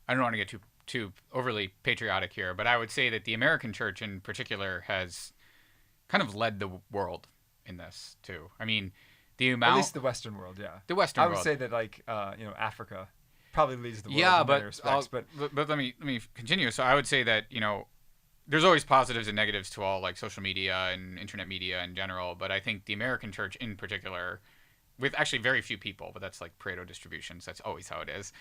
I don't want to get too overly patriotic here, but I would say that the American church in particular has kind of led the world in this too. I mean, the amount, at least the Western world, yeah. the Western I would world. say that like Africa probably leads the world Yeah, in many but respects, but let me continue. So I would say that there's always positives and negatives to all like social media and internet media in general, but I think the American church in particular, with actually very few people, but that's like Pareto distributions, that's always how it is,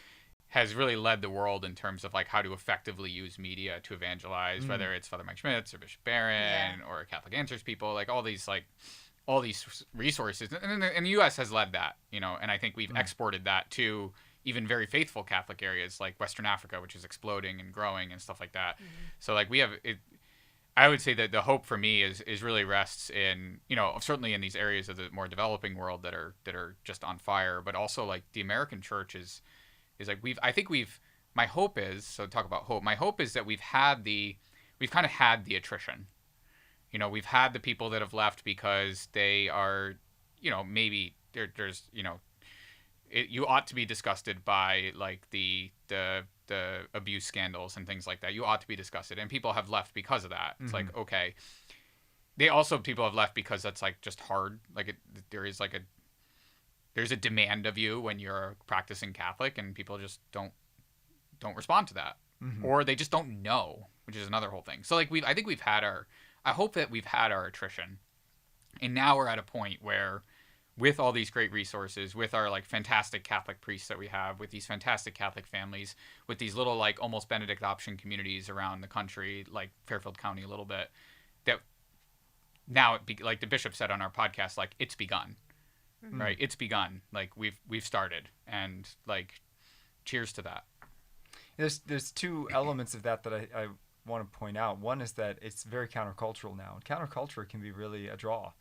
has really led the world in terms of like how to effectively use media to evangelize, whether it's Father Mike Schmitz or Bishop Barron or Catholic Answers people, like all these resources, and the U.S. has led that, and I think we've exported that to even very faithful Catholic areas like Western Africa, which is exploding and growing and stuff like that. So like we have it. I would say that the hope for me is really rests in, certainly in these areas of the more developing world that are just on fire, but also like the American church is like my hope is, so talk about hope. My hope is that we've kind of had the attrition. We've had the people that have left because they are, maybe there's, you ought to be disgusted by like the abuse scandals and things like that. You ought to be disgusted, and people have left because of that. It's like, okay. People have left because that's like just hard. Like there's a demand of you when you're a practicing Catholic, and people just don't respond to that, or they just don't know, which is another whole thing. So like I hope that we've had our attrition, and now we're at a point where, with all these great resources, with our like fantastic Catholic priests that we have, with these fantastic Catholic families, with these little like almost Benedict option communities around the country, like Fairfield County a little bit, that now like the bishop said on our podcast, like it's begun, right? It's begun. Like we've started, and like cheers to that. There's two elements of that I want to point out. One is that it's very countercultural now. Counterculture can be really a draw.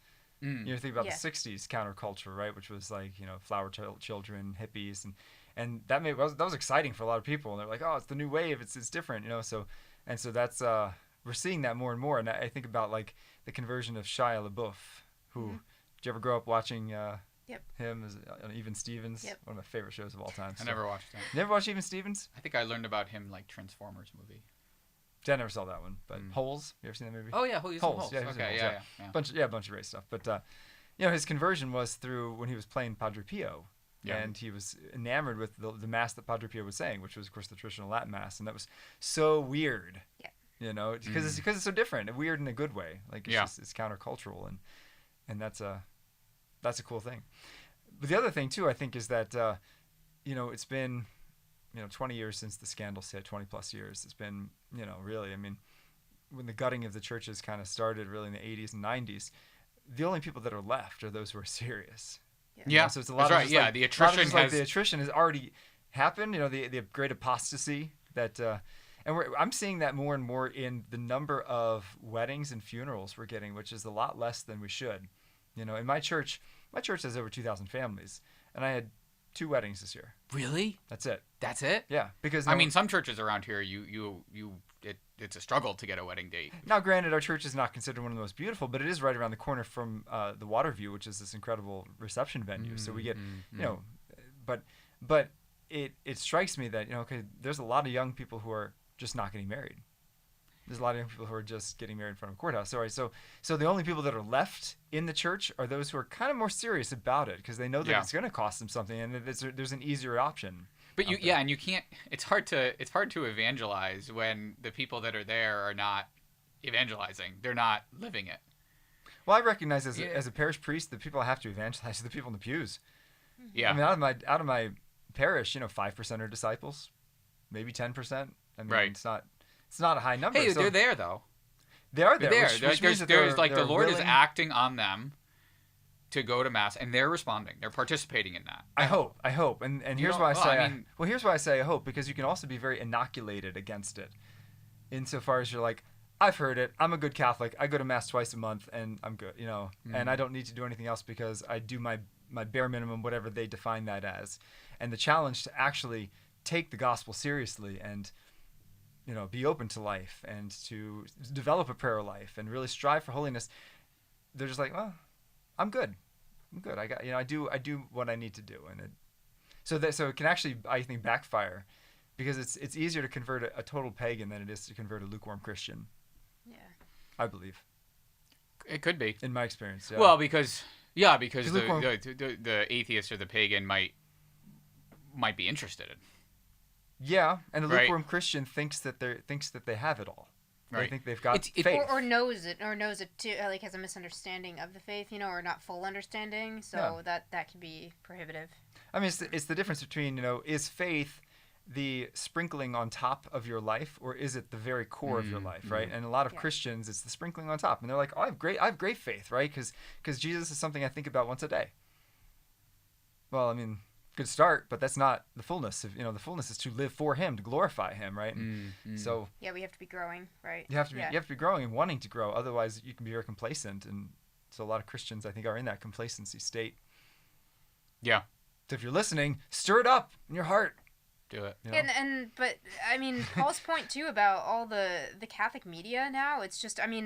You think about the 60s counterculture, right, which was like, flower children, hippies, and that was exciting for a lot of people. And they're like, oh, it's the new wave, it's different, so that's we're seeing that more and more. And I think about like the conversion of Shia LaBeouf, who did you ever grow up watching him as Even Stevens? One of my favorite shows of all time. I never watched that. Never watched Even Stevens? I think I learned about him like Transformers movie. I never saw that one, but Holes. You ever seen that movie? Oh yeah, Holes. Yeah, okay, Holes, yeah. Bunch of great stuff. But his conversion was through when he was playing Padre Pio, and he was enamored with the mass that Padre Pio was saying, which was of course the traditional Latin mass, and that was so weird. Because it's so different, and weird in a good way. Like it's countercultural, and that's a cool thing. But the other thing too, I think, is that it's been 20 years since the scandals hit, 20 plus years. It's been, really, I mean, when the gutting of the churches kind of started really in the 80s and 90s, the only people that are left are those who are serious. Yeah. So it's a lot that's of right. The attrition the attrition has already happened, the great apostasy that, and I'm seeing that more and more in the number of weddings and funerals we're getting, which is a lot less than we should. In my church has over 2,000 families, and I had 2 weddings this year. Really? That's it. That's it? Yeah, because I mean, some churches around here, it's a struggle to get a wedding date. Now, granted, our church is not considered one of the most beautiful, but it is right around the corner from the Waterview, which is this incredible reception venue. So we get, but it strikes me that there's a lot of young people who are just not getting married. There's a lot of young people who are just getting married in front of a courthouse. So the only people that are left in the church are those who are kind of more serious about it, because they know that it's going to cost them something, and there's an easier option. But and you can't. It's hard to evangelize when the people that are there are not evangelizing. They're not living it. Well, I recognize as a parish priest, the people I have to evangelize are the people in the pews. Yeah. I mean, out of my parish, 5% are disciples, maybe 10%. I mean, right. It's not a high number. Hey, they're there though. They are there. Which means that there's like the Lord is acting on them to go to mass, and they're responding. They're participating in that. I hope, and here's why here's why I say I hope, because you can also be very inoculated against it, insofar as you're like, I've heard it. I'm a good Catholic. I go to mass twice a month, and I'm good. And I don't need to do anything else because I do my bare minimum, whatever they define that as. And the challenge to actually take the gospel seriously and be open to life and to develop a prayer life and really strive for holiness. They're just like, well, I'm good. I got, I do what I need to do. And so it can actually, I think, backfire because it's easier to convert a total pagan than it is to convert a lukewarm Christian. Yeah. I believe. It could be. In my experience, yeah. Well, because lukewarm- the atheist or the pagan might be interested in. Yeah, and a Right. lukewarm Christian thinks that they have it all. They Right. think they've got It's- faith. Or knows it too, like has a misunderstanding of the faith, or not full understanding. So that can be prohibitive. I mean, it's the difference between, is faith the sprinkling on top of your life, or is it the very core of your life, right? And a lot of Christians, it's the sprinkling on top, and they're like, oh, I have great faith, right? Because Jesus is something I think about once a day. Well, I mean, good start, but that's not the fullness. The fullness is to live for Him, to glorify Him, right? So yeah, we have to be growing, right? you have to be growing and wanting to grow. Otherwise, you can be very complacent, and so a lot of Christians, I think, are in that complacency state. Yeah. So if you're listening, stir it up in your heart. Do it. But I mean, Paul's point too about all the Catholic media now. It's just, I mean,